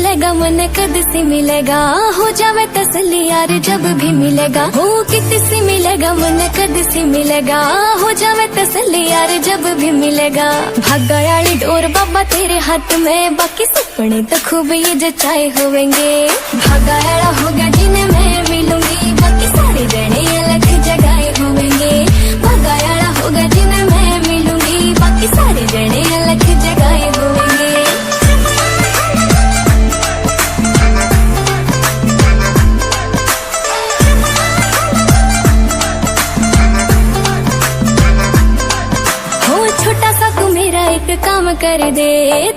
मिलेगा मन कद से मिलेगा, हो जावे तसल्ली यार जब भी मिलेगा। हो कित से मिलेगा मन कद से मिलेगा, हो जावे तसल्ली यार जब भी मिलेगा। भागा वाली डोर बाबा तेरे हाथ में, बाकी सपने तो खूब ये जचाए होंगे। भागा वाला होगा जिन्हें मैं मिलूंगी, बाकी सारे जने अलग जगाए होंगे। भागा वाला होगा जिन्हें मैं मिलूंगी, बाकी सारे जने अलग जगाए होंगे। छोटा सा तू मेरा एक काम कर दे,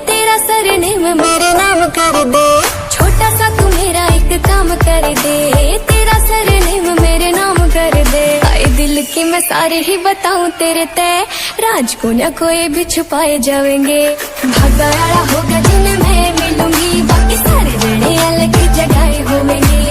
तेरा सरनेम मेरे नाम कर दे। छोटा सा तू मेरा एक काम कर दे, तेरा सरनेम मेरे नाम कर दे। आए दिल की मैं सारे ही बताऊं तेरे तय, राज को न कोई भी छुपाए जाएंगे। भागा वाला होगा जिन्हें मैं मिलूंगी, बाकी सारे जने अलग जगाए होंगे।